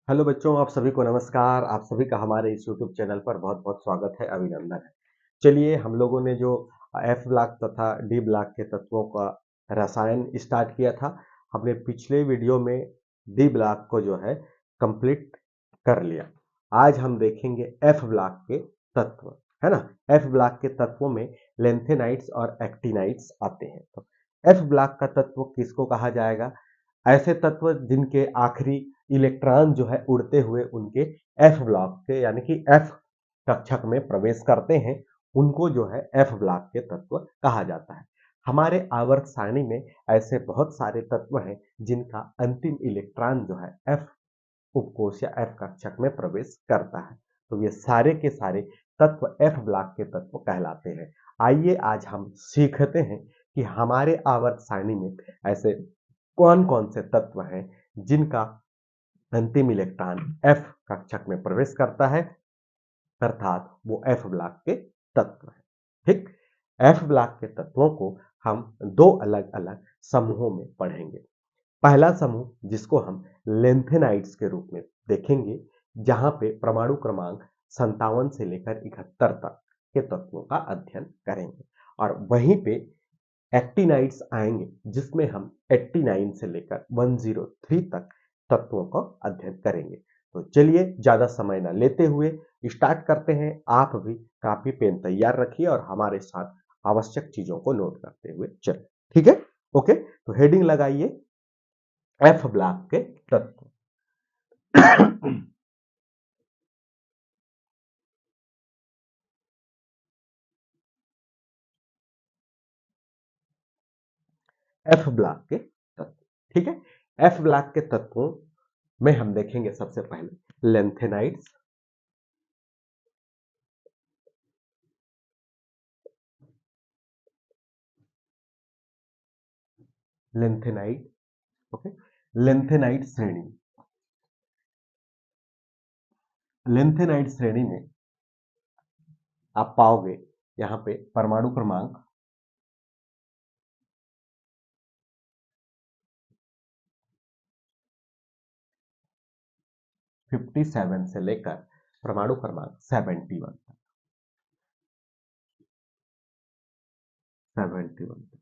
Hello बच्चों, आप सभी को नमस्कार। आप सभी का हमारे इस यूट्यूब चैनल पर बहुत बहुत स्वागत है, अभिनंदन है। चलिए, हम लोगों ने जो एफ ब्लॉक तथा डी ब्लॉक के तत्वों का रसायन स्टार्ट किया था, हमने पिछले वीडियो में डी ब्लॉक को जो है कंप्लीट कर लिया। आज हम देखेंगे एफ ब्लॉक के तत्व, है ना। एफ ब्लॉक के तत्वों में लेंथेनाइड्स और एक्टिनाइड्स आते हैं। तो एफ ब्लॉक का तत्व किसको कहा जाएगा? ऐसे तत्व जिनके आखिरी इलेक्ट्रॉन जो है उड़ते हुए उनके एफ ब्लॉक के यानी कि एफ कक्षक में प्रवेश करते हैं, उनको जो है एफ ब्लॉक के तत्व कहा जाता है। हमारे आवर्त सारणी में ऐसे बहुत सारे तत्व हैं जिनका अंतिम इलेक्ट्रॉन जो है एफ उपकोष या एफ कक्षक में प्रवेश करता है। तो ये सारे के सारे तत्व एफ ब्लॉक के तत्व कहलाते हैं। आइए आज हम सीखते हैं कि हमारे आवर्त सारणी में ऐसे कौन कौन से तत्व हैं जिनका अंतिम इलेक्ट्रॉन एफ कक्षक में प्रवेश करता है, अर्थात वो एफ ब्लॉक के तत्व हैं। ठीक, एफ ब्लॉक के तत्वों को हम दो अलग अलग समूहों में पढ़ेंगे। पहला समूह जिसको हम लेंथेनाइड्स के रूप में देखेंगे, जहां पे परमाणु क्रमांक 57 से लेकर 71 तक के तत्वों का अध्ययन करेंगे। और वहीं पे एक्टिनाइड्स आएंगे जिसमें हम 89 से लेकर 103 तक तत्वों का अध्ययन करेंगे। तो चलिए, ज्यादा समय ना लेते हुए स्टार्ट करते हैं। आप भी कापी पेन तैयार रखिए और हमारे साथ आवश्यक चीजों को नोट करते हुए चलें। ठीक है, ओके। तो हेडिंग लगाइए, एफ ब्लॉक के तत्व। एफ ब्लॉक के तत्व, ठीक है। एफ ब्लॉक के तत्वों में हम देखेंगे सबसे पहले लेंथेनाइड्स, लेंथेनाइड, ओके। लेंथेनाइड श्रेणी, लेंथेनाइड श्रेणी में आप पाओगे यहां पे परमाणु क्रमांक 57 से लेकर परमाणु क्रमांक 71 तक, 71 तक।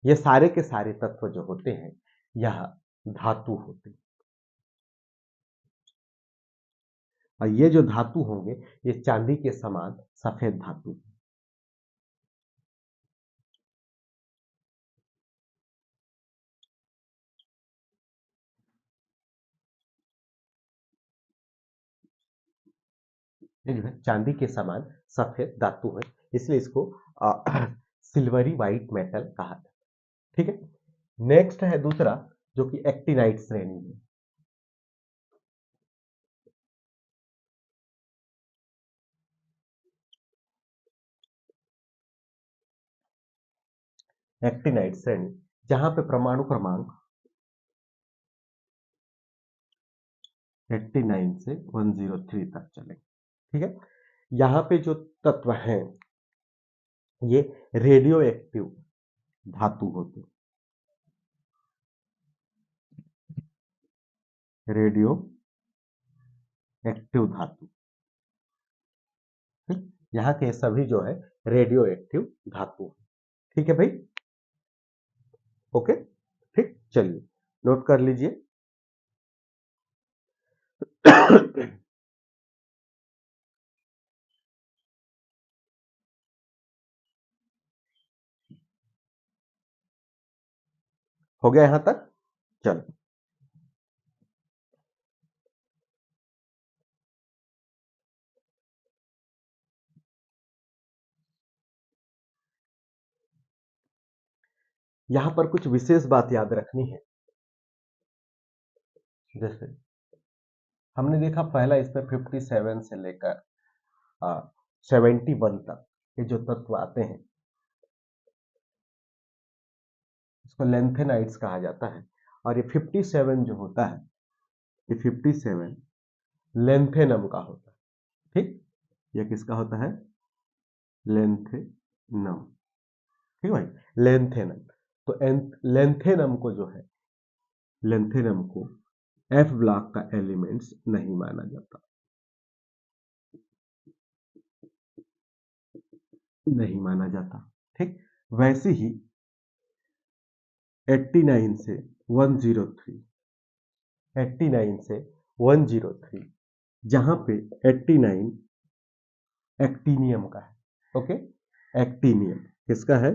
ये सारे के सारे तत्व जो होते हैं यह धातु होते हैं। और ये जो धातु होंगे ये चांदी के समान सफेद धातु। ये जो है चांदी के समान सफेद धातु है, इसलिए इसको सिल्वरी व्हाइट मेटल कहा जाता है। ठीक है। नेक्स्ट है दूसरा, जो कि एक्टिनाइड श्रेणी में। एक्टिनाइड श्रेणी जहां पे परमाणु क्रमांक 89 से 103 तक चले। ठीक है। यहाँ पे जो तत्व हैं ये रेडियो एक्टिव धातु होते हैं, रेडियो एक्टिव धातु। ठीक? यहाँ के सभी जो है रेडियो एक्टिव धातु। ठीक है भाई, ओके। ठीक, चलिए नोट कर लीजिए। हो गया यहां तक? चलो, यहां पर कुछ विशेष बात याद रखनी है। जैसे हमने देखा पहला, इस पर 57 से लेकर 71 तक ये जो तत्व आते हैं इसको लेंथेनाइड्स कहा जाता है। और ये 57 जो होता है, ये 57 लेंथेनम का होता है। ठीक, ये किसका होता है? लेंथेनम। ठीक भाई, लेंथेनम। तो लेंथेनम को जो है, लेंथेनम को एफ ब्लॉक का एलिमेंट्स नहीं माना जाता, नहीं माना जाता। ठीक, वैसे ही 89 से 103, 89 से 103, जहां पे 89 एक्टीनियम का है। ओके, एक्टीनियम किसका है?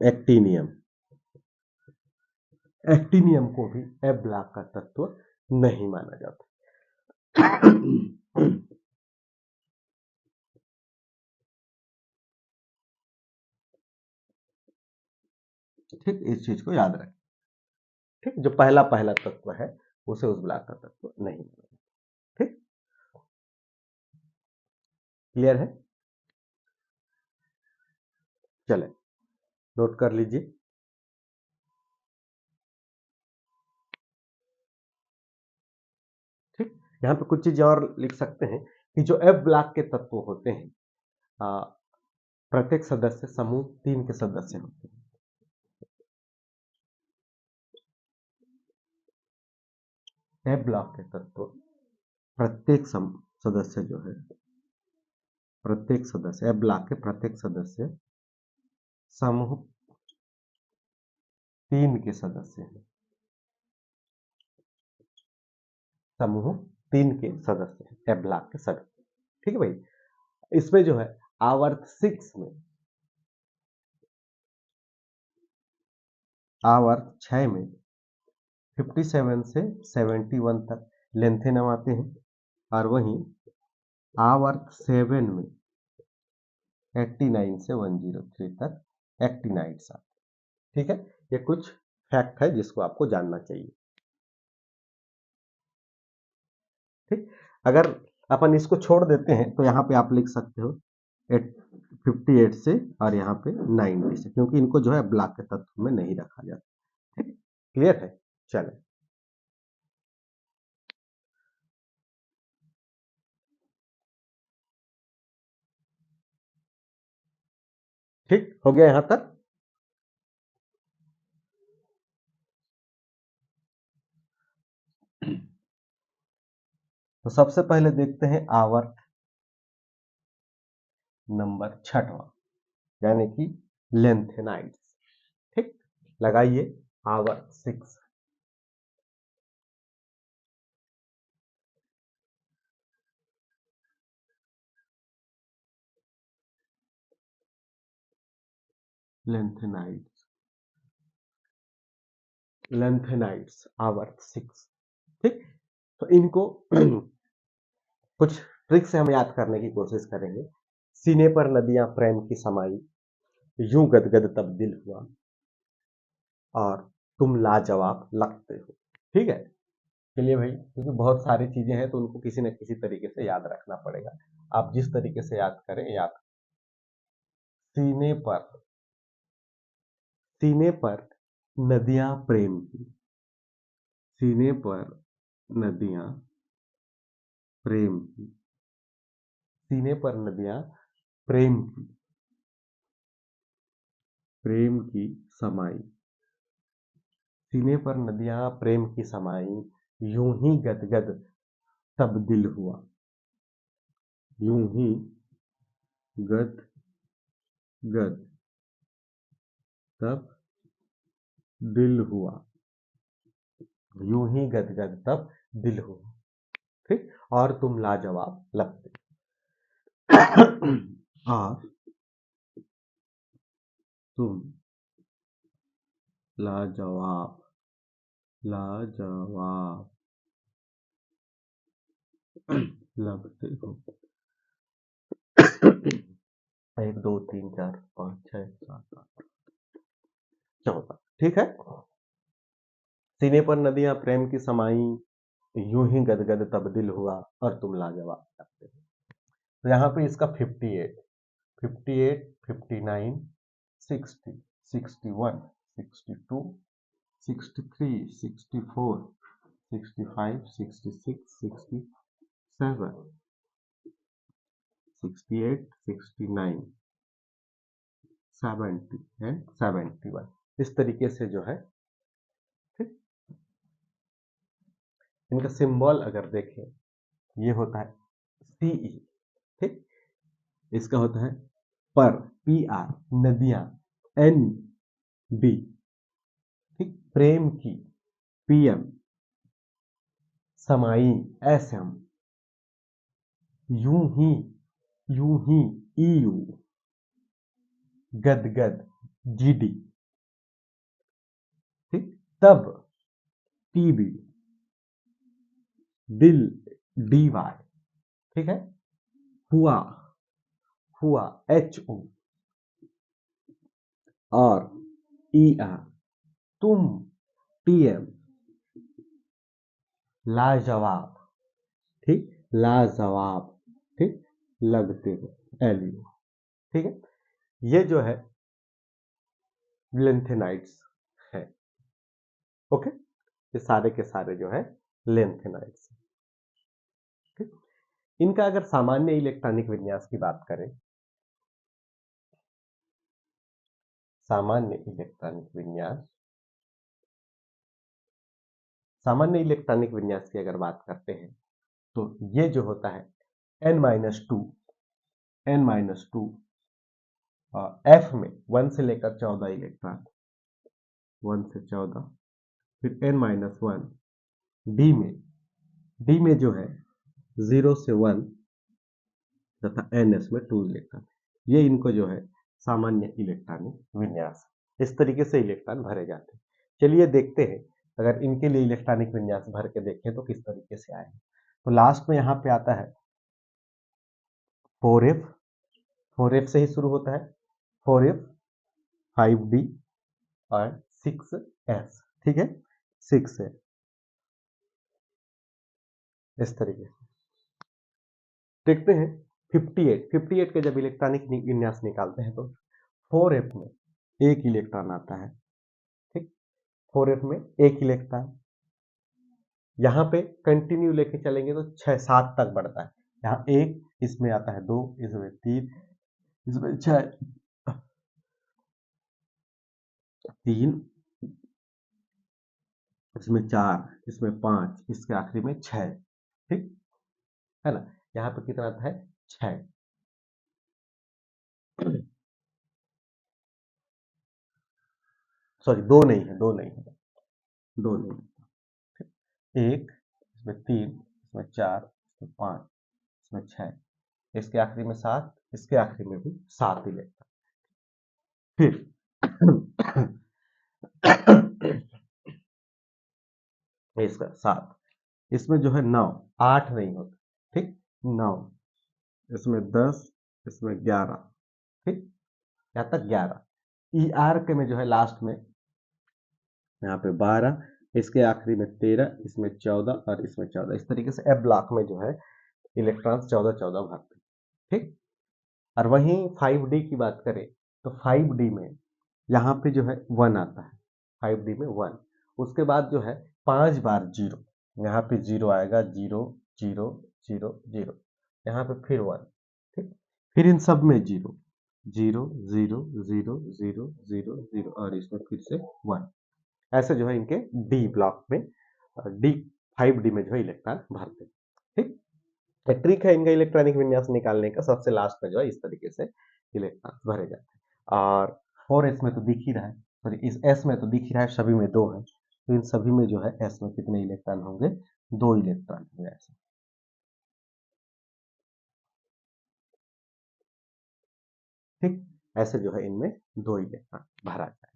एक्टीनियम। एक्टीनियम को भी एफ ब्लॉक का तत्व नहीं माना जाता। ठीक, इस चीज को याद रखें। ठीक, जो पहला पहला तत्व है उसे उस ब्लॉक का तत्व नहीं माना जाता। ठीक, क्लियर है? चले, नोट कर लीजिए। ठीक, यहाँ पे कुछ चीजें और लिख सकते हैं कि जो एफ ब्लॉक के तत्व होते हैं, प्रत्येक सदस्य समूह 3 के सदस्य होते हैं। एफ ब्लॉक के तत्व प्रत्येक सदस्य जो है, प्रत्येक सदस्य एफ ब्लॉक के प्रत्येक सदस्य समूह 3 के सदस्य हैं। समूह 3 के सदस्य हैं, एफ ब्लॉक के सदस्य। ठीक है भाई, इसमें जो है आवर्त 6 में, आवर्त 6 में 57 से 71 तक लेंथेनम आते हैं, और वहीं आवर्त 7 में 89 से 103 तक एक्टिनाइड्स आते हैं। ठीक है, ये कुछ फैक्ट है जिसको आपको जानना चाहिए। ठीक, अगर अपन इसको छोड़ देते हैं तो यहाँ पे आप लिख सकते हो 58 से और यहाँ पे 90 से, क्योंकि इनको जो है ब्लॉक के तत्व में नहीं रखा जाता। ठीक, क्लियर है? चले, ठीक हो गया यहाँ तक। तो सबसे पहले देखते हैं आवर्त नंबर 6वां, यानी कि लेंथेनाइड्स। ठीक, लगाइए आवर्त 6, लेंथेनाइड्स, लेंथेनाइड्स आवर्त 6। ठीक, तो इनको कुछ ट्रिक से हम याद करने की कोशिश करेंगे। सीने पर नदियां प्रेम की समाई, यूं गदगद तब्दील हुआ, और तुम लाजवाब लगते हो। ठीक है, चलिए भाई, क्योंकि बहुत सारी चीजें हैं तो उनको किसी न किसी तरीके से याद रखना पड़ेगा। आप जिस तरीके से याद करें, याद। सीने पर, सीने पर नदियां प्रेम की, सीने पर नदियां प्रेम की, सीने पर नदियां प्रेम की, प्रेम की समाई, सीने पर नदियां प्रेम की समाई, यूं ही गदगद तब दिल हुआ, यूं ही गद गद तब दिल हुआ, यूं ही गदगद तब दिल हुआ। ठीक, और तुम लाजवाब लगते। और तुम लाजवाब, लाजवाब लगते हो। 1 2 3 4 5 6 7 8 14। ठीक है, सीने पर नदियां प्रेम की समाई, यूं ही गदगद तब्दिल हुआ, और तुम लाजवाब लगते हो। तो यहाँ पे इसका 58, 58, 59, 60, 61, 62, 63, 64, 65, 66, 67, 68, 69, 70 एंड 71, इस तरीके से जो है। ठीक, इनका सिंबल अगर देखें, ये होता है Ce, ठीक। इसका होता है पर, Pr, नदियां, Nb, ठीक। प्रेम की, Pm, समाई, Sm, यूं ही, Eu, गदगद, Gd, ठीक। तब, Tb, दिल, Dy, ठीक है। हुआ, Ho, और Er, तुम, Tm, लाजवाब, ठीक। लाजवाब, ठीक। लगते हो, Lu, ठीक है। ये जो है लेंथेनाइड्स है, ओके। ये सारे के सारे जो है लेंथेनाइड्स, ठीक। इनका अगर सामान्य इलेक्ट्रॉनिक विन्यास की बात करें, सामान्य इलेक्ट्रॉनिक विन्यास, सामान्य इलेक्ट्रॉनिक विन्यास की अगर बात करते हैं तो ये जो होता है n-2, n-2, F में 1 से लेकर 14 इलेक्ट्रॉन, 1 से 14, फिर n-1 डी में जो है 0 से 1 तथा ns में 2 इलेक्ट्रॉन। ये इनको जो है सामान्य इलेक्ट्रॉनिक विन्यास, इस तरीके से इलेक्ट्रॉन भरे जाते हैं। चलिए देखते हैं, अगर इनके लिए इलेक्ट्रॉनिक विन्यास भर के देखें तो किस तरीके से आएगा। तो लास्ट में यहाँ पे आता है 4f, 4f से ही शुरू होता है, 4f, 5d और 6s, ठीक है, 6 है, इस तरीके से। देखते हैं 58 के जब इलेक्ट्रॉनिक विन्यास निकालते हैं तो 4f में एक इलेक्ट्रॉन आता है, ठीक। 4f में एक इलेक्ट्रॉन, यहाँ पे कंटिन्यू लेके चलेंगे तो 6-7 तक बढ़ता है। यहाँ एक, इसमें आता है 2, इसमें 3, इसमें 6, 3, इसमें 4, इसमें 5, इसके आखिरी में 6, ठीक है ना। यहाँ पे कितना आता है 6, सॉरी 2 नहीं है, 2 नहीं है, 2 नहीं है, 1, इसमें 3, इसमें 4, इसमें 5, इसमें 6, इसके आखिरी में 7, इसके आखिरी में भी 7 ही लेता। फिर इसका 7, इसमें जो है 9, 8 नहीं होता, ठीक, 9, इसमें 10, इसमें 11, ठीक, यहाँ तक 11। ई आर के में जो है लास्ट में यहाँ पे 12, इसके आखिरी में 13, इसमें 14 और इसमें 14, इस तरीके से एफ ब्लॉक में जो है इलेक्ट्रॉन्स 14-14 भरते हैं, ठीक। और वहीं 5d की बात करें तो 5d में यहाँ पे जो है 1 आता है, 5d में 1, उसके बाद जो है 5 बार 0, यहाँ पे 0 आएगा, 0 0 0 0, यहाँ पे फिर 1, ठीक। फिर इन सब में 0 0 0 0 0 0 0 और इसमें फिर से 1, ऐसे जो है इनके डी ब्लॉक में, डी 5d में जो है इलेक्ट्रॉन भरते हैं, ठीक। एक ट्रिक है इनका इलेक्ट्रॉनिक विन्यास निकालने का, सबसे लास्ट में जो है इस तरीके से इलेक्ट्रॉन भरे जाते हैं। और 4s में तो दिख ही रहा है, सॉरी इस s में तो दिख ही रहा है, सभी में 2 है, तो इन सभी में जो है s में कितने इलेक्ट्रॉन होंगे, 2 इलेक्ट्रॉन होंगे ऐसे, ठीक। ऐसे जो है इनमें 2 इलेक्ट्रॉन भरा जाए,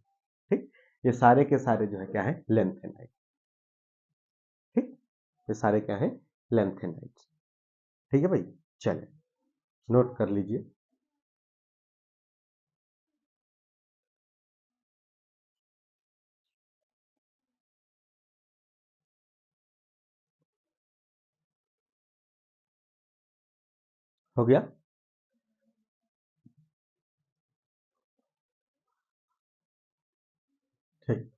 ठीक। ये सारे के सारे जो है क्या है, लेंथेनाइड, ठीक। ये सारे क्या है, लेंथेनाइड, ठीक है भाई। चले नोट कर लीजिए। हो गया। ठीक।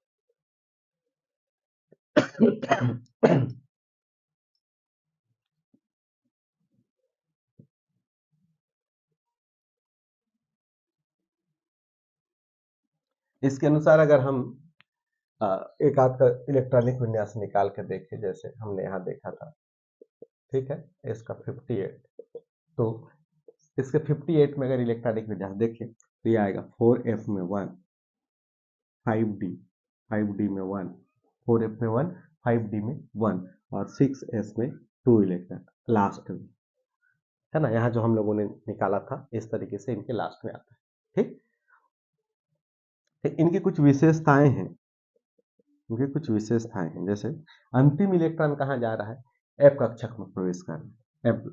इसके अनुसार अगर हम एक आध का इलेक्ट्रॉनिक विन्यास निकाल के देखे, जैसे हमने यहाँ देखा था। ठीक है, इसका 58, तो इसके 58 में अगर इलेक्ट्रॉनिक विन्यास देखें तो ये आएगा 4f में 1, 5d, 5d में 1, 4f में 1, 5d में 1 और 6s में 2 इलेक्ट्रॉन लास्ट में, है ना। यहाँ जो हम लोगों ने निकाला था इस तरीके से इनके लास्ट में आता है। ठीक, तो इनकी कुछ विशेषताएं हैं, इनकी कुछ विशेषताएं हैं, जैसे अंतिम इलेक्ट्रॉन कहाँ जा रहा है, f कक्षक में प्रवेश कर रहा है, f।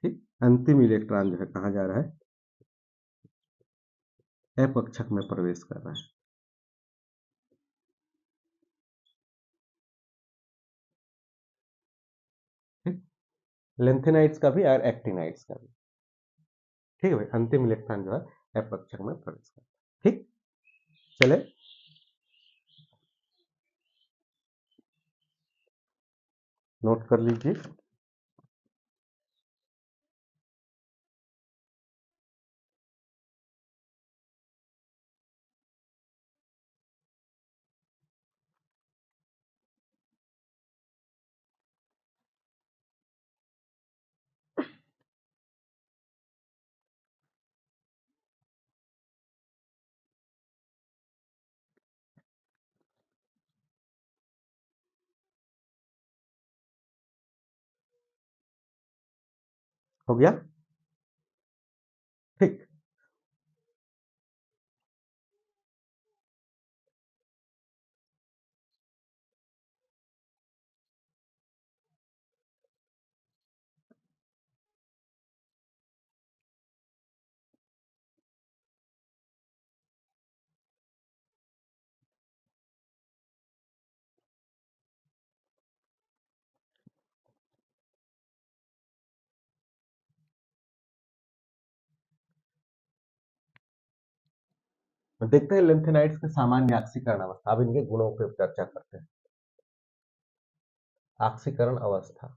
ठीक, अंतिम इलेक्ट्रॉन जो है कहाँ जा रहा है, f कक्षक में प्रवेश कर रहा है। ठीक, लेंथेनाइट्स का भी और एक्टिनाइट्स का भी। ठीक है भाई, अंतिम इलेक्ट्रॉन जो है f कक्षक में प्रवेश कर रहा है। ठीक, चले नोट कर लीजिए। हो गया। ठीक, तो देखते हैं लेंथेनाइट्स के सामान्य ऑक्सीकरण अवस्था। अब इनके गुणों पर चर्चा करते हैं। ऑक्सीकरण अवस्था,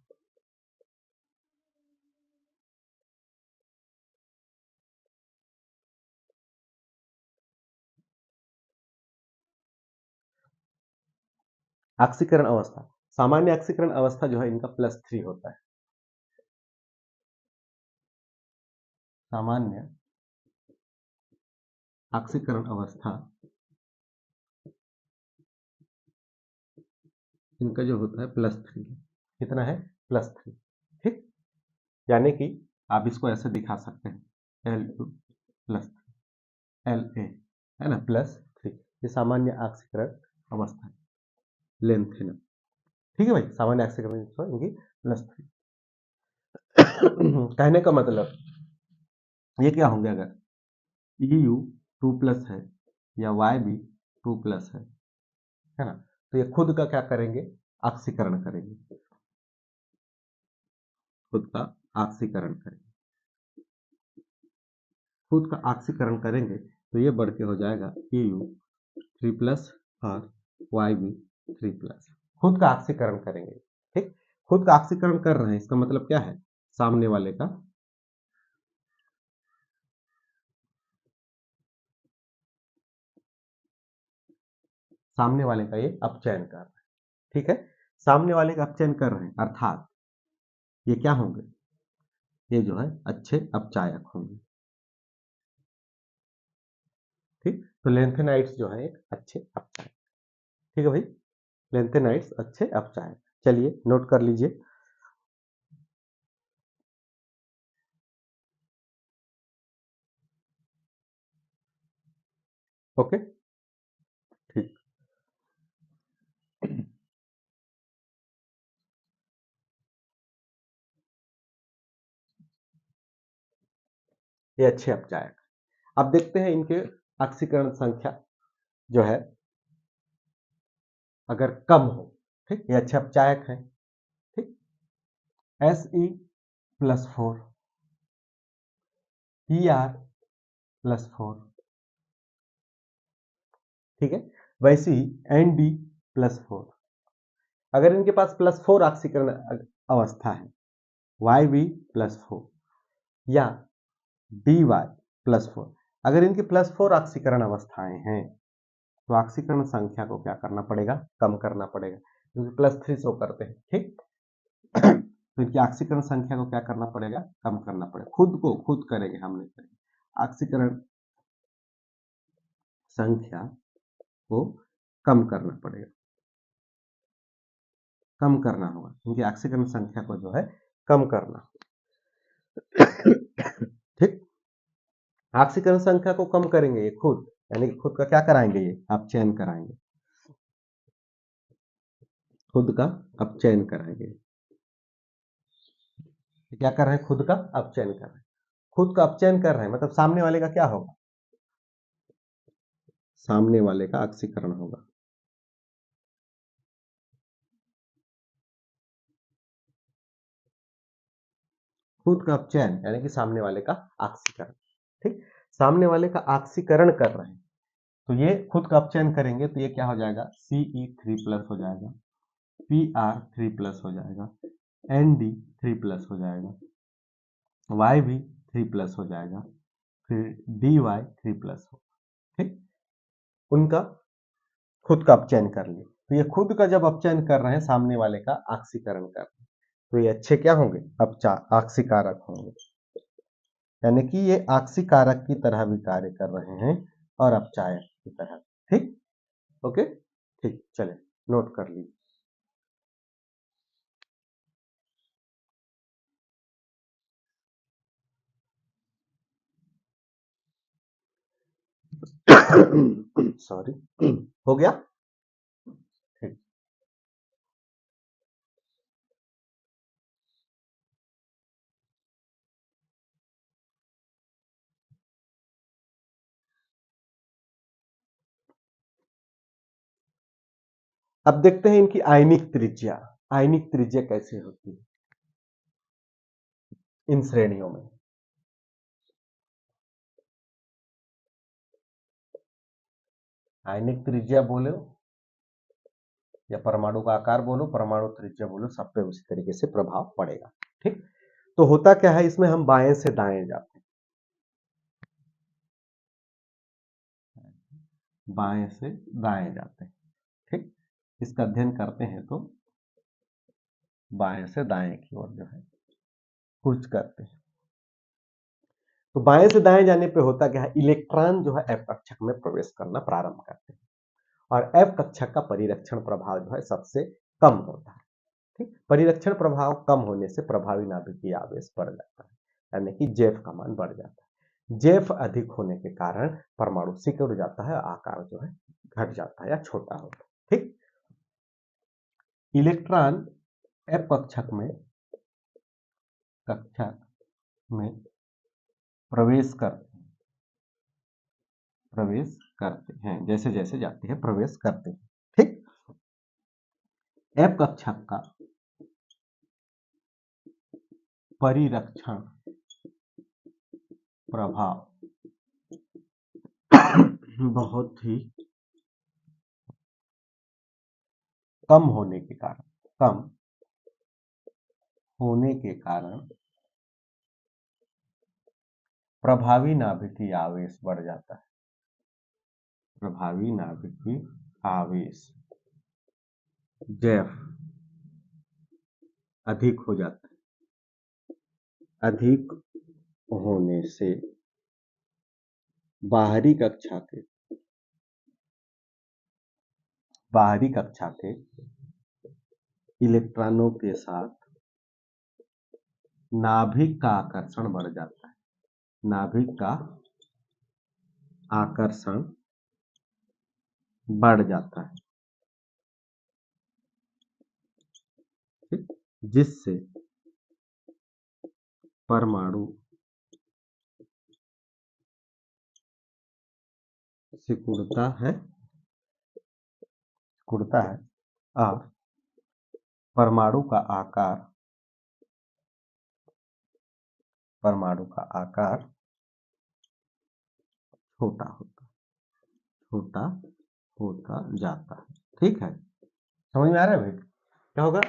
ऑक्सीकरण अवस्था, सामान्य ऑक्सीकरण अवस्था जो है इनका +3 होता है। सामान्य ऑक्सीकरण अवस्था इनका जो होता है +3, कितना है, +3। ठीक, यानी कि आप इसको ऐसे दिखा सकते हैं, L2 +3 La, है ना, +3। ये सामान्य ऑक्सीकरण अवस्था है, लेंथेनम। ठीक है भाई, सामान्य ऑक्सीकरण अवस्था इनकी +3। कहने का मतलब ये क्या होंगे, अगर Eu 2+ है या Yb 2+ है ना, तो ये खुद का क्या करेंगे, ऑक्सीकरण करेंगे, खुद का ऑक्सीकरण करेंगे। खुद का ऑक्सीकरण करेंगे तो ये बढ़ के हो जाएगा Eu 3+ और Yb 3+। खुद का ऑक्सीकरण करेंगे। ठीक, खुद का ऑक्सीकरण कर रहे हैं, इसका मतलब क्या है, सामने वाले का सामने वाले का ये अपचयन कर रहे हैं। ठीक है, सामने वाले का अपचयन कर रहे हैं, अर्थात ये क्या होंगे, ये जो है अच्छे अपचायक होंगे। ठीक, तो लेंथेनाइट्स जो है एक अच्छे अपचायक। ठीक है भाई, लेंथेनाइट्स अच्छे अपचायक। चलिए नोट कर लीजिए। ओके, ठीक, ये अच्छे अपचायक। अब देखते हैं इनके ऑक्सीकरण संख्या जो है अगर कम हो, ठीक, ये अच्छे अपचायक हैं। ठीक, Se+4, Er+4, ठीक है, वैसे ही Nd+4। अगर इनके पास +4 ऑक्सीकरण अवस्था है, Yb+4 या Dy+4, अगर इनकी +4 ऑक्सीकरण अवस्थाएं हैं तो ऑक्सीकरण संख्या को क्या करना पड़ेगा, कम करना पड़ेगा, क्योंकि +3 शो करते हैं। ठीक तो इनकी ऑक्सीकरण संख्या को क्या करना पड़ेगा, कम करना पड़ेगा। खुद करेंगे, हम नहीं करेंगे। ऑक्सीकरण संख्या को कम करना पड़ेगा, कम करना होगा, इनकी ऑक्सीकरण संख्या को जो है कम करना। ठीक, ऑक्सीकरण संख्या को कम करेंगे ये खुद, यानी कि खुद का क्या कराएंगे, ये अपचयन कराएंगे, खुद का अपचयन कराएंगे। क्या कर रहे हैं, खुद का अपचयन कर रहे हैं। खुद का अपचयन कर रहे हैं मतलब सामने वाले का क्या होगा, सामने वाले का ऑक्सीकरण होगा। खुद का अपचयन यानी कि सामने वाले का ऑक्सीकरण। ठीक, सामने वाले का ऑक्सीकरण कर रहे हैं, तो ये खुद का अपचयन करेंगे तो ये क्या हो जाएगा, Ce3+ हो जाएगा, Pr3+ हो जाएगा, Nd3+ हो जाएगा, Y भी 3+ हो जाएगा, फिर Dy3+ हो। ठीक, उनका खुद का अपचयन कर लिए, तो ये खुद का जब अपचयन कर रहे हैं सामने वाले का ऑक्सीकरण कर रहे हैं, तो ये अच्छे क्या होंगे, ऑक्सीकारक होंगे, यानी कि ये ऑक्सीकारक की तरह भी कार्य कर रहे हैं और अपचायक की तरह। ठीक, ओके, ठीक, चले नोट कर लीजिए। सॉरी, हो गया। ठीक, अब देखते हैं इनकी आयनिक त्रिज्या, आयनिक त्रिज्या कैसे होती है इन श्रेणियों में। आयनिक त्रिज्या बोलो या परमाणु का आकार बोलो, परमाणु त्रिज्या बोलो, सब पे उसी तरीके से प्रभाव पड़ेगा। ठीक, तो होता क्या है, इसमें हम बाएं से दाएं जाते हैं, बाएं से दाएं जाते हैं। ठीक, इसका अध्ययन करते हैं तो बाएं से दाएं की ओर जो है कूच करते हैं। तो बाएं से दाएं जाने पे होता क्या है, इलेक्ट्रॉन जो है एफ कक्षक में प्रवेश करना प्रारंभ करते हैं और एफ कक्षक का परिरक्षण प्रभाव जो है सबसे कम होता है। ठीक, परिरक्षण प्रभाव कम होने से प्रभावी नाभिकीय आवेश बढ़ जाता है, यानी कि जेफ का मान बढ़ जाता है। जेफ अधिक होने के कारण परमाणु सिकुड़ जाता है, आकार जो है घट जाता है या छोटा होता है। ठीक, इलेक्ट्रॉन एफ कक्षक में प्रवेश करते हैं, जैसे जैसे जाते हैं प्रवेश करते हैं। ठीक, एफ कक्षक का परिरक्षण प्रभाव बहुत ही कम होने के कारण, कम होने के कारण प्रभावी नाभिकीय आवेश बढ़ जाता है, प्रभावी नाभिकीय आवेश जेफ अधिक हो जाता है। अधिक होने से बाहरी कक्षा के इलेक्ट्रॉनों के साथ नाभिक का आकर्षण बढ़ जाता है, नाभिक का आकर्षण बढ़ जाता है। ठीक, जिससे परमाणु सिकुड़ता है और परमाणु का आकार छोटा होता जाता है। ठीक है, समझ में आ रहा है भाई, क्या होगा,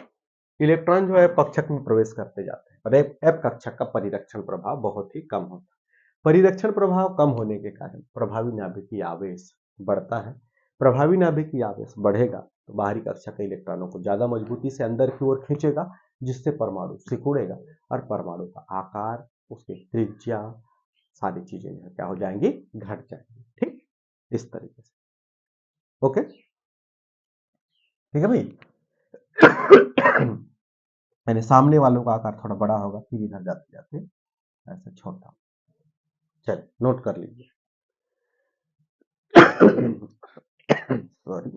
इलेक्ट्रॉन जो है कक्षक में प्रवेश करते जाते हैं और एफ कक्षक का परिरक्षण प्रभाव बहुत ही कम होता है। परिरक्षण प्रभाव कम होने के कारण प्रभावी नाभिकीय आवेश बढ़ता है, प्रभावी नाभिकीय आवेश बढ़ेगा तो बाहरी कक्षा के इलेक्ट्रॉनों को ज्यादा मजबूती से अंदर की ओर खींचेगा, जिससे परमाणु सिकुड़ेगा और परमाणु का आकार, उसकी त्रिज्या, सारी चीजें जो है क्या हो जाएंगी, घट जाएंगी। ठीक, इस तरीके से। ओके, ठीक है भाई। यानी सामने वालों का आकार थोड़ा बड़ा होगा, फिर इधर जाते जाते ऐसे छोटा। चलिए नोट कर लीजिए। सॉरी,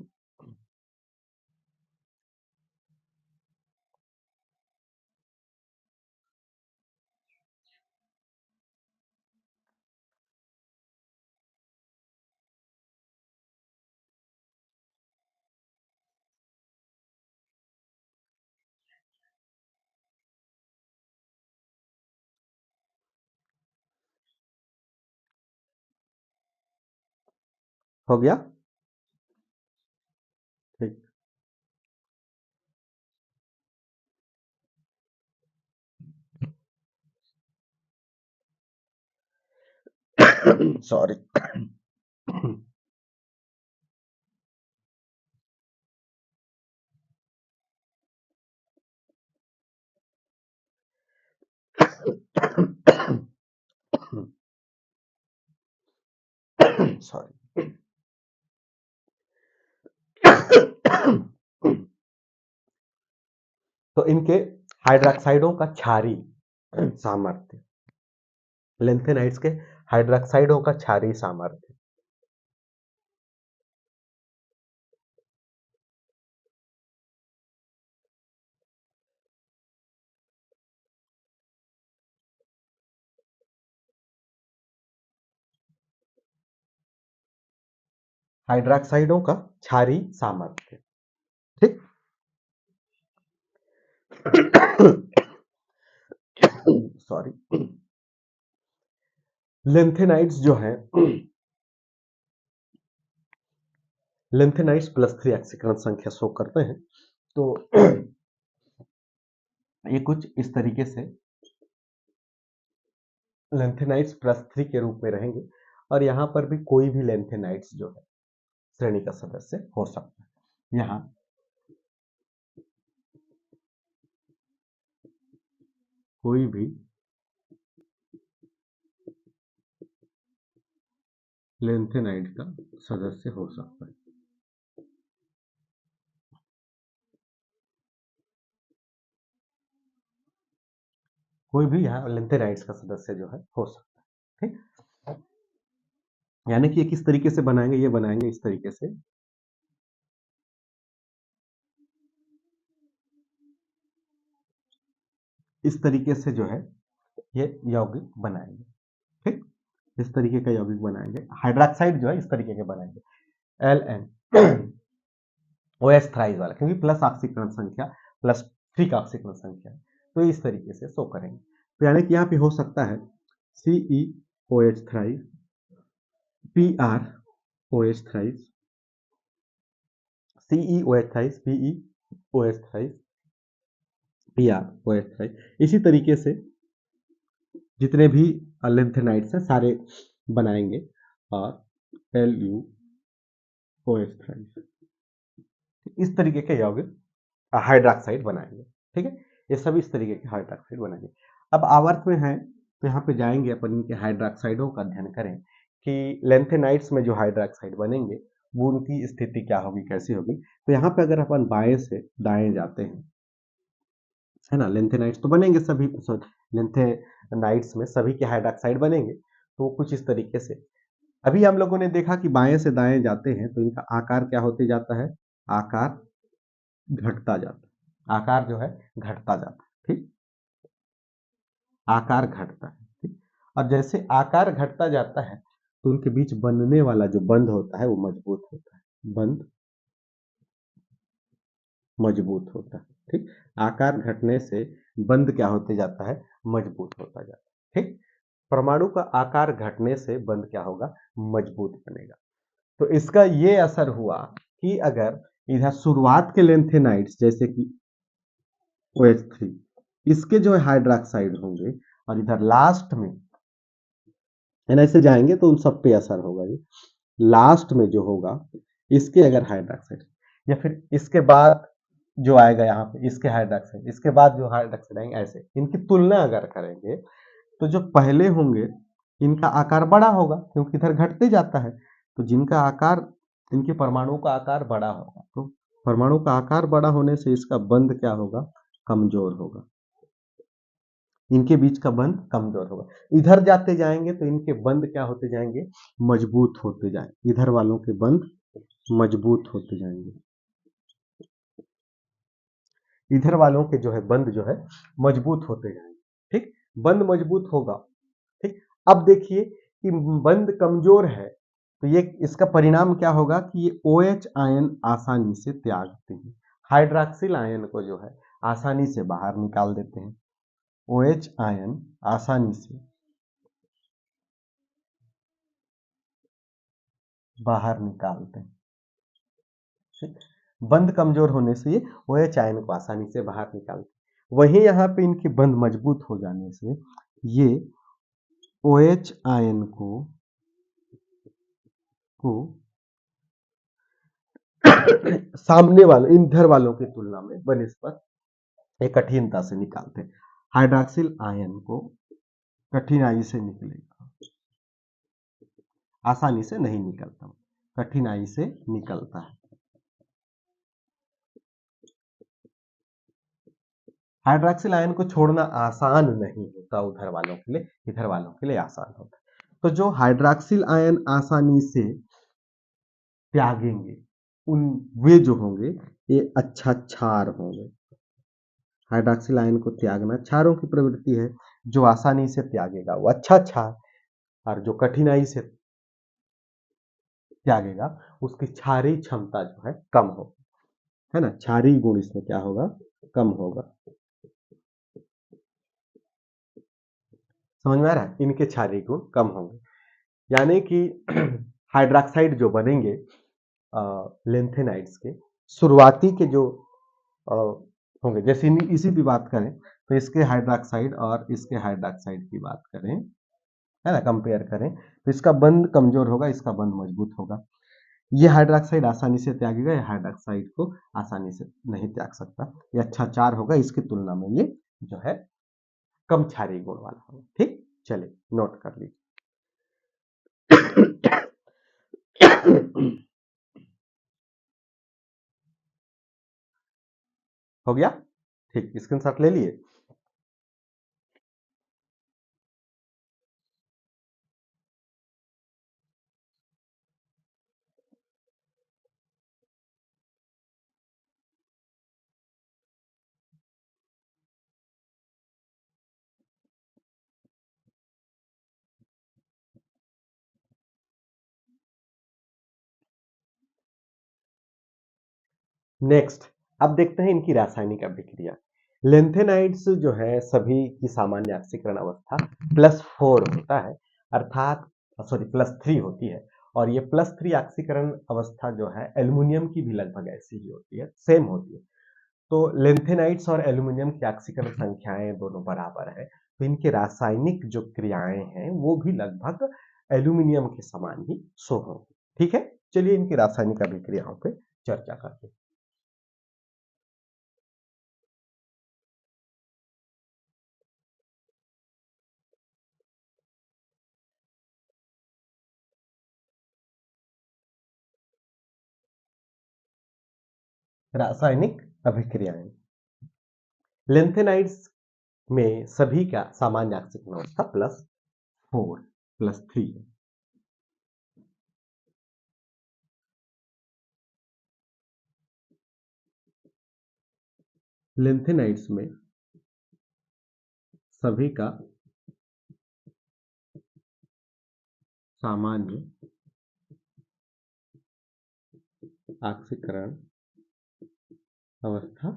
हो गया। ठीक, सॉरी। सॉरी। तो इनके हाइड्रोक्साइडों का क्षारीय सामर्थ्य, लेंथेनाइड्स के हाइड्रोक्साइडों का क्षारीय सामर्थ्य, हाइड्रोक्साइडों का क्षारीय सामर्थ्य। ठीक। सॉरी। लेंथेनाइड्स जो है, लेंथेनाइड्स +3 ऑक्सीकरण संख्या शो करते हैं। तो ये कुछ इस तरीके से लेंथेनाइड्स +3 के रूप में रहेंगे, और यहाँ पर भी कोई भी लेंथेनाइड्स जो है श्रेणी का सदस्य हो सकता है। यहाँ कोई भी लेंथेनाइड का सदस्य हो सकता है। कोई भी यहाँ लेंथेनाइड्स का सदस्य जो है हो सकता है। ठीक, यानी कि ये किस तरीके से बनाएंगे, ये बनाएंगे इस तरीके से। इस तरीके से जो है ये यौगिक बनाएंगे। ठीक, इस तरीके का यौगिक बनाएंगे। हाइड्रोक्साइड जो है इस तरीके के बनाएंगे, Ln OH थ्राइस वाला, क्योंकि प्लस ऑक्सीकरण संख्या +3 का ऑक्सीकरण संख्या है, तो इस तरीके से शो करेंगे। तो यानी कि यहाँ पे हो सकता है CeOH thrice, PrOH thrice, CeOH thrice, PeOH thrice, PrOH thrice. इसी तरीके से जितने भी लेंथेनाइड्स हैं सारे बनाएंगे, और LuOH थ्राइस, इस तरीके के यौगिक हाइड्रोक्साइड बनाएंगे। ठीक है, ये सभी इस तरीके के हाइड्रोक्साइड बनाएंगे। अब आवर्त में है तो यहाँ पे जाएंगे अपन, इनके हाइड्रोक्साइडों का अध्ययन करें कि लेंथेनाइड्स में जो हाइड्रोक्साइड बनेंगे वो उनकी स्थिति क्या होगी, कैसी होगी। तो यहाँ पे अगर अपन बाएं से दाएं जाते हैं, है ना, लेंथेनाइड्स तो बनेंगे सभी, लेंथेनाइड्स में सभी के हाइड्रोक्साइड बनेंगे, तो कुछ इस तरीके से। अभी हम लोगों ने देखा कि बाएं से दाएं जाते हैं तो इनका आकार क्या होते जाता है, आकार घटता जाता है, आकार जो है घटता जाता है। ठीक, आकार घटता है। ठीक, और जैसे आकार घटता जाता है तो उनके बीच बनने वाला जो बंध होता है वो मजबूत होता है, बंध मजबूत होता है। ठीक, आकार घटने से बंध क्या होते जाता है, मजबूत होता जाता है। ठीक, परमाणु का आकार घटने से बंध क्या होगा, मजबूत बनेगा। तो इसका ये असर हुआ कि अगर इधर शुरुआत के लेंथेनाइड्स जैसे कि OH3, इसके जो हाइड्रोक्साइड होंगे, और इधर लास्ट में ऐसे जाएंगे तो उन सब पे असर होगा। ये लास्ट में जो होगा इसके अगर हाइड्रोक्साइड या फिर इसके बाद जो आएगा यहाँ पे इसके हाइड्रोक्साइड, इसके बाद जो हाइड्रोक्साइड आएंगे, ऐसे इनकी तुलना अगर करेंगे तो जो पहले होंगे इनका आकार बड़ा होगा क्योंकि इधर घटते जाता है, तो जिनका आकार, इनके परमाणु का आकार बड़ा होगा, तो परमाणु का आकार बड़ा होने से इसका बंध क्या होगा, कमजोर होगा, इनके बीच का बंध कमजोर होगा। इधर जाते जाएंगे तो इनके बंध क्या होते जाएंगे, मजबूत होते जाएंगे, इधर वालों के बंध मजबूत होते जाएंगे, इधर वालों के जो है बंध जो है मजबूत होते जाएंगे। ठीक, बंध मजबूत होगा। ठीक, अब देखिए कि बंध कमजोर है तो ये इसका परिणाम क्या होगा कि ये OH आयन आसानी से त्यागते हैं, हाइड्रॉक्सिल आयन को जो है आसानी से बाहर निकाल देते हैं, OH आयन आसानी से बाहर निकालते हैं। ठीक, बंध कमजोर होने से ये OH आयन को आसानी से बाहर निकालते हैं। वहीं यहाँ पे इनकी बंध मजबूत हो जाने से ये OH आयन को सामने वाले इधर वालों की तुलना में बनिस्पत एक कठिनता से निकालते हैं। हाइड्रॉक्सिल आयन को कठिनाई से निकलेगा, आसानी से नहीं निकलता, कठिनाई से निकलता है। हाइड्रॉक्सिल आयन को छोड़ना आसान नहीं होता उधर वालों के लिए, इधर वालों के लिए आसान होता है। तो जो हाइड्रॉक्सिल आयन आसानी से त्यागेंगे उन वे जो होंगे ये अच्छा क्षार होंगे। हाइड्रॉक्सिल आयन को त्यागना क्षारों की प्रवृत्ति है, जो आसानी से त्यागेगा वो अच्छा क्षार, और जो कठिनाई से त्यागेगा उसकी क्षारीय क्षमता जो है कम होगी, है ना, क्षारीय गुण इसमें क्या होगा, कम होगा। समझ में आ रहा है, इनके क्षारीय गुण कम होंगे, यानी कि हाइड्रॉक्साइड जो बनेंगे लेंथेनाइड्स के शुरुआती के जो होंगे, जैसे इसी की बात करें तो इसके हाइड्रॉक्साइड और इसके हाइड्रॉक्साइड की बात करें, है ना, कंपेयर करें तो इसका बंध कमजोर होगा, इसका बंध मजबूत होगा। ये हाइड्रॉक्साइड आसानी से त्यागेगा, ये हाइड्रॉक्साइड को आसानी से नहीं त्याग सकता, ये अच्छा चार होगा, इसकी तुलना में ये जो है कम क्षारीय गुण वाला होगा। ठीक, चलिए नोट कर लीजिए। हो गया, ठीक, स्क्रीनशॉट ले लिए। नेक्स्ट, अब देखते हैं इनकी रासायनिक अभिक्रिया। लेंथेनाइड्स जो है सभी की सामान्य ऑक्सीकरण अवस्था +4 होता है, अर्थात सॉरी +3 होती है, और ये +3 ऑक्सीकरण अवस्था जो है एल्युमिनियम की भी लगभग ऐसी ही होती है, सेम होती है। तो लेंथेनाइड्स और एल्युमिनियम की ऑक्सीकरण संख्याएं दोनों बराबर है, तो इनके रासायनिक जो क्रियाएं हैं वो भी लगभग एल्युमिनियम के समान ही शो होंगी। ठीक है, चलिए इनकी रासायनिक अभिक्रियाओं पे चर्चा करते हैं। रासायनिक अभिक्रियाएं, लेंथेनाइड्स में सभी का सामान्य ऑक्सीकरण अवस्था +4 +3 है। लेंथेनाइड्स में सभी का सामान्य ऑक्सीकरण अवस्था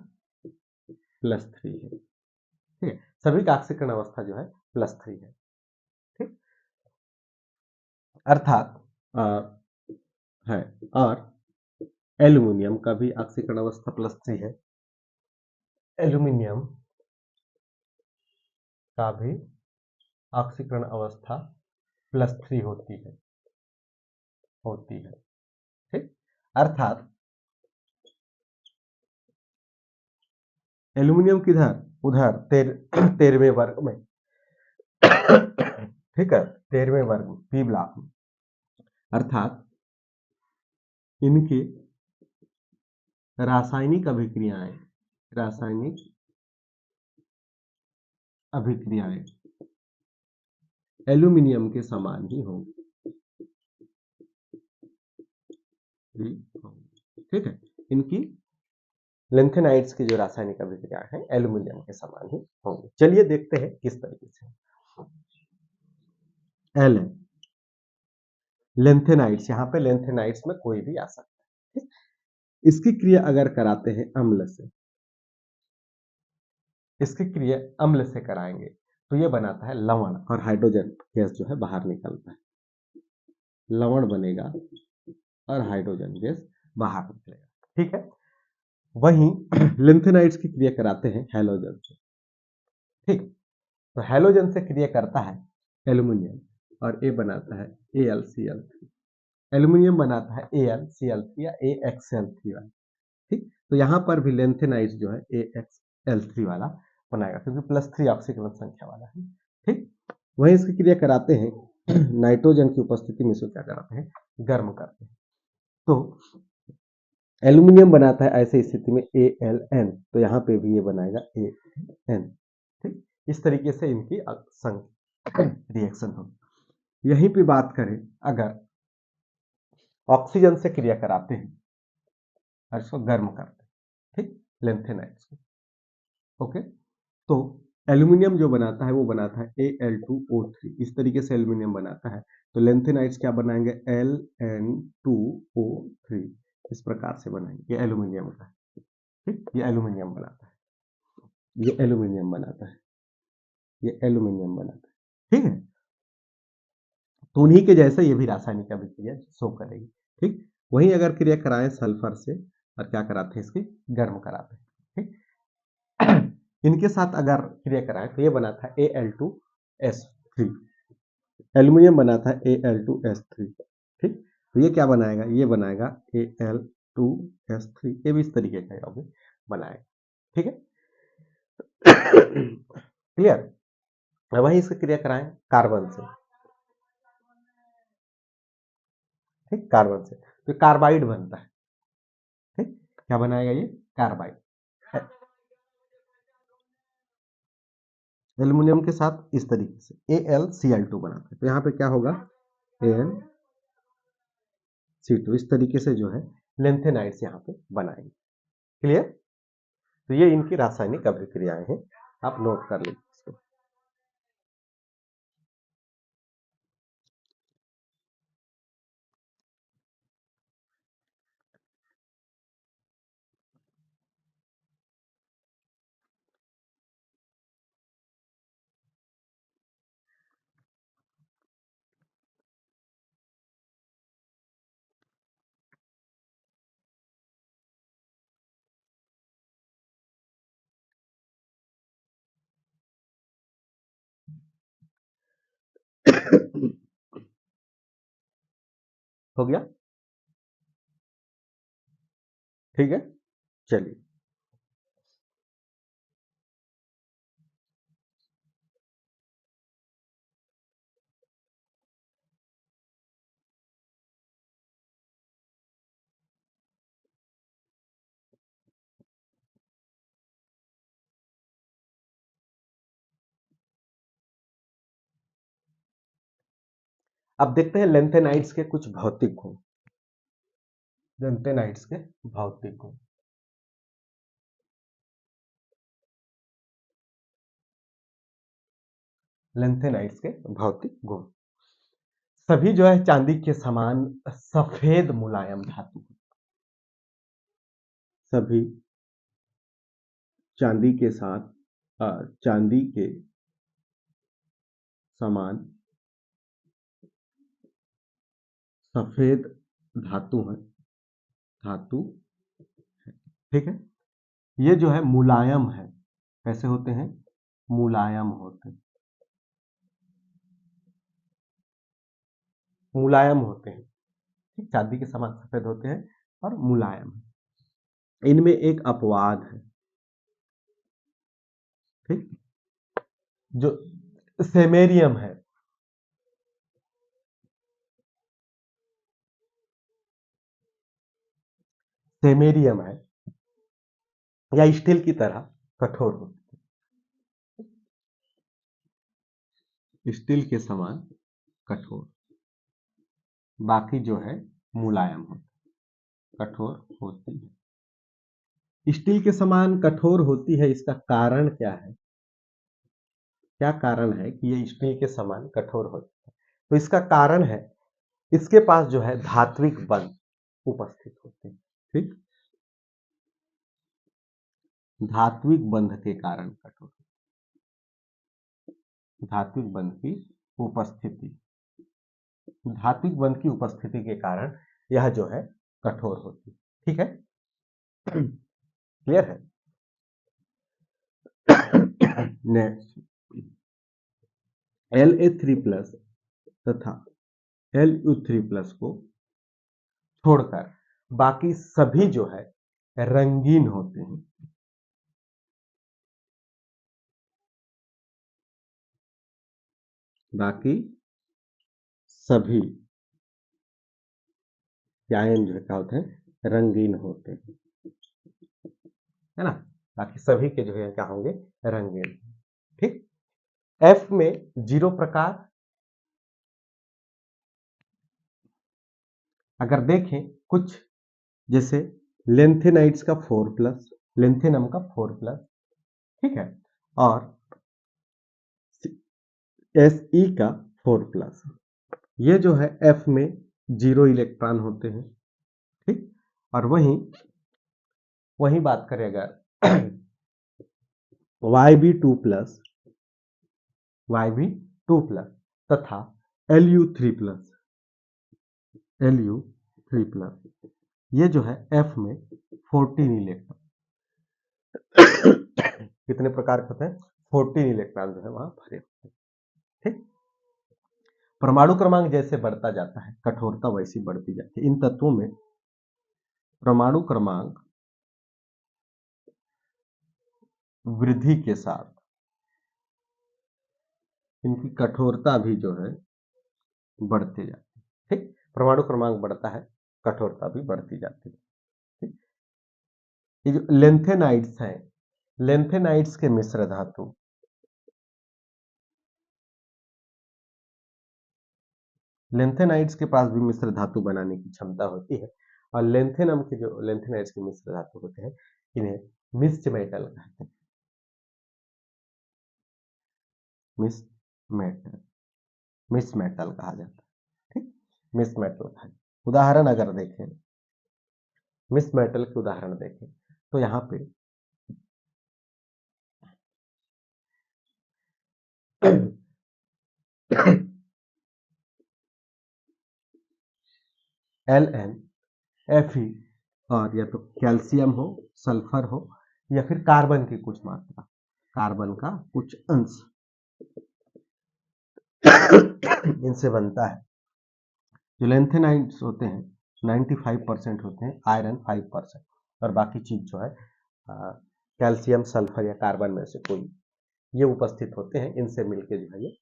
+3 है। ठीक है, सभी का ऑक्सीकरण अवस्था जो है +3 है। ठीक, अर्थात है, और एल्युमिनियम का भी ऑक्सीकरण अवस्था +3 है। एल्युमिनियम का भी ऑक्सीकरण अवस्था +3 होती है। ठीक, अर्थात एल्यूमिनियम किधर, उधर 13वें वर्ग में, ठीक है, 13वें वर्ग में, पी ब्लॉक में। अर्थात इनकी रासायनिक अभिक्रियाएं, रासायनिक अभिक्रियाएं एल्यूमिनियम के समान ही होंगी, ठीक है। इनकी लेंथेनाइड्स की जो रासायनिक अभिक्रिया है एल्यूमिनियम के समान ही होंगी। चलिए देखते हैं किस तरीके से। एल लेंथेनाइड्स, यहाँ पे लेंथेनाइड्स में कोई भी आ सकता है। इसकी क्रिया अगर कराते हैं अम्ल से, इसकी क्रिया अम्ल से कराएंगे तो ये बनाता है लवण, और हाइड्रोजन गैस जो है बाहर निकलता है, लवण बनेगा और हाइड्रोजन गैस बाहर निकलेगा, ठीक है। वहीं लिंथेनाइड्स की क्रिया कराते हैं हैलोजन से, ठीक। तो हैलोजन से क्रिया करता है एल्यूमिनियम और ए बनाता है AlCl3, एल्यूमिनियम बनाता है AlCl3 या AXL3 वाला, ठीक। तो यहाँ पर भी लेंथेनाइड्स जो है AXL3 वाला बनाएगा क्योंकि +3 ऑक्सीकरण संख्या वाला है, ठीक। वहीं इसकी क्रिया कराते हैं नाइट्रोजन की उपस्थिति में, इसको क्या कराते हैं, गर्म करते हैं। तो एल्यूमिनियम बनाता है ऐसे स्थिति में AlN, तो यहाँ पे भी ये बनाएगा AN, ठीक। इस तरीके से इनकी रिएक्शन होगी। यहीं पे बात करें अगर ऑक्सीजन से क्रिया कराते हैं और इसको गर्म करते हैं, ठीक, लेंथेनाइड्स को, ओके। तो एल्यूमिनियम जो बनाता है वो बनाता है Al2O3, इस तरीके से एल्यूमिनियम बनाता है। तो लेंथेनाइड्स क्या बनाएंगे, LN2O3, इस प्रकार से बनाएंगे। ये एल्यूमिनियम का है, ठीक, ये एल्यूमिनियम बनाता है, ये एल्यूमिनियम बनाता है, ये एल्यूमिनियम बनाता है, ठीक है। तो उन्हीं के जैसे ये भी रासायनिक अभिक्रिया शो करेगी, ठीक। वहीं अगर क्रिया कराएं सल्फर से और क्या कराते हैं, इसकी गर्म कराते हैं, ठीक। इनके साथ अगर क्रिया कराएं तो ये बनाता है Al2S3, एल्यूमिनियम बनाता है Al2S3, ठीक। तो ये क्या बनाएगा, ये बनाएगा Al2S3, ये भी इस तरीके का यौगिक बनाएगा, ठीक है। क्लियर। वहीं इसकी क्रिया कराएं कार्बन से, ठीक, कार्बन से तो कार्बाइड बनता है, ठीक। क्या बनाएगा ये, कार्बाइड। एल्यूमिनियम के साथ इस तरीके से AlCl2 बनाते हैं, तो यहाँ पे क्या होगा, AnC2, इस तरीके से जो है लेंथेनाइड्स यहाँ पे बनाएंगे। क्लियर। तो ये इनकी रासायनिक अभिक्रियाएं हैं, आप नोट कर लीजिए इसको। हो गया, ठीक है। चलिए, अब देखते हैं लेंथेनाइड्स के कुछ भौतिक गुण, लेंथेनाइड्स के भौतिक गुण। लेंथेनाइड्स के भौतिक गुण, सभी जो है चांदी के समान सफेद मुलायम धातु, सभी चांदी के साथ चांदी के समान सफेद धातु है, धातु, ठीक है। ये जो है मुलायम है, कैसे होते हैं, मुलायम होते हैं, मुलायम होते हैं, ठीक, चांदी के समान सफेद होते हैं, और मुलायम है। इनमें एक अपवाद है, ठीक, जो सेमेरियम है। सेमेरियम है या स्टील की तरह कठोर होती है, स्टील के समान कठोर, बाकी जो है मुलायम होती, कठोर होती है। स्टील के समान कठोर होती है, इसका कारण क्या है? क्या कारण है कि ये स्टील के समान कठोर होती है? तो इसका कारण है, इसके पास जो है धात्विक बंध उपस्थित होते हैं, ठीक, धात्विक बंध के कारण कठोर, धात्विक बंध की उपस्थिति, धात्विक बंध की उपस्थिति के कारण यह जो है कठोर होती है, ठीक है। क्लियर है। नेक्स्ट, La3+ तथा Lu3+ को छोड़कर बाकी सभी जो है रंगीन होते हैं, बाकी सभी आयन जो है क्या होते हैं, रंगीन होते हैं, है ना। बाकी सभी के जो है क्या होंगे, रंगीन, ठीक। एफ में 0 प्रकार, अगर देखें कुछ, जैसे लेंथेनाइट्स का 4+, लेंथेनम का 4+, ठीक है, और एसई का 4+, ये जो है एफ में 0 इलेक्ट्रॉन होते हैं, ठीक। और वहीं बात करें अगर YB2+, YB2+ तथा Lu3+, Lu3+, ये जो है एफ में 14 इलेक्ट्रॉन, कितने प्रकार के होते हैं, 14 इलेक्ट्रॉन जो है वहां भरे होते हैं, ठीक। परमाणु क्रमांक जैसे बढ़ता जाता है, कठोरता वैसी बढ़ती जाती है। इन तत्वों में परमाणु क्रमांक वृद्धि के साथ इनकी कठोरता भी जो है बढ़ती जाती है, ठीक। परमाणु क्रमांक बढ़ता है, कठोरता भी बढ़ती जाती है, ठीक। ये जो लेंथेनाइड्स हैं, लेंथेनाइड्स के मिश्र धातु, लेंथेनाइड्स के पास भी मिश्र धातु बनाने की क्षमता होती है, और लेंथेनम के जो लेंथेनाइड्स के मिश्र धातु होते हैं, इन्हें मिक्स्ड मेटल कहते हैं, मिक्स्ड मेटल, मिक्स मेटल कहा जाता है, ठीक, मिक्स मेटल कहा। उदाहरण अगर देखें, मिक्स मेटल के उदाहरण देखें तो यहाँ पे LnFe, और या तो कैल्शियम हो, सल्फर हो, या फिर कार्बन की कुछ मात्रा, कार्बन का कुछ अंश इनसे बनता है। जो लेंथेनाइड्स होते हैं 95% होते हैं, आयरन 5%, और बाकी चीज जो है कैल्शियम, सल्फर या कार्बन में से कोई, ये उपस्थित होते हैं। इनसे मिलके जो है ये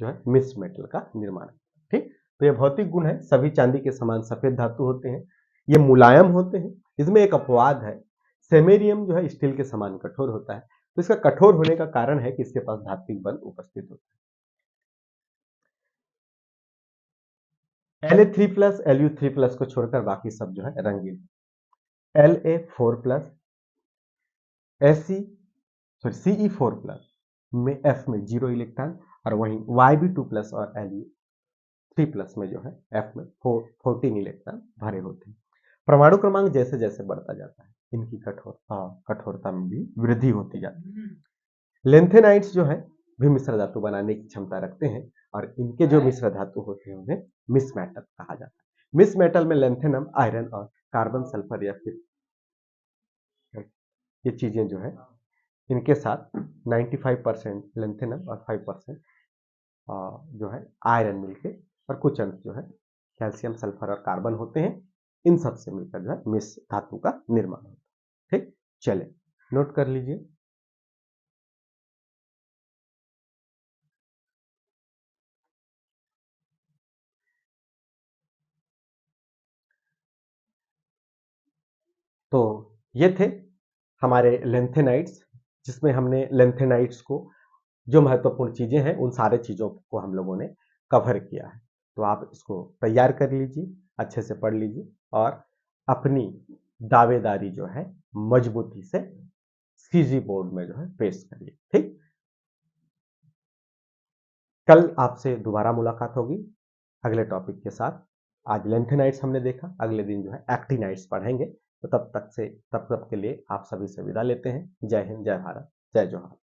जो है मिक्स मेटल का निर्माण, ठीक। तो ये भौतिक गुण है, सभी चांदी के समान सफेद धातु होते हैं, ये मुलायम होते हैं। इसमें एक अपवाद है, सेमेरियम जो है स्टील के समान कठोर होता है। तो इसका कठोर होने का कारण है कि इसके पास धात्विक बल उपस्थित होता है। La3+, Lu3+ को छोड़कर बाकी सब जो है रंगीन। La4+, Ce4+ में एफ में 0 इलेक्ट्रॉन, और वहीं YB2+ और Lu3+ में जो है एफ में 14 इलेक्ट्रॉन भरे होते हैं। परमाणु क्रमांक जैसे जैसे बढ़ता जाता है, इनकी कठोरता में भी वृद्धि होती जाती है। लेंथेनाइट्स जो है भी मिश्र धातु बनाने की क्षमता रखते हैं, और इनके जो मिश्र धातु होते हैं उन्हें मिक्स मेटल कहा जाता है। मिक्स मेटल में लेंथेनम, आयरन और कार्बन, सल्फर या फिर ये चीजें जो है इनके साथ 95% लेंथेनम और 5% जो है आयरन मिलके, और कुछ अंश जो है कैल्शियम, सल्फर और कार्बन होते हैं। इन सब से मिलकर जो है मिस धातु का निर्माण होता है। ठीक, चले नोट कर लीजिए। तो ये थे हमारे लेंथेनाइट्स, जिसमें हमने लेंथेनाइट्स को जो महत्वपूर्ण चीजें हैं उन सारे चीजों को हम लोगों ने कवर किया है। तो आप इसको तैयार कर लीजिए, अच्छे से पढ़ लीजिए और अपनी दावेदारी जो है मजबूती से सीजी बोर्ड में जो है पेश करिए। ठीक, कल आपसे दोबारा मुलाकात होगी अगले टॉपिक के साथ। आज लेंथेनाइट्स हमने देखा, अगले दिन जो है एक्टिनाइट्स पढ़ेंगे। तो तब तक के लिए आप सभी से विदा लेते हैं। जय हिंद, जय भारत, जय जोहार।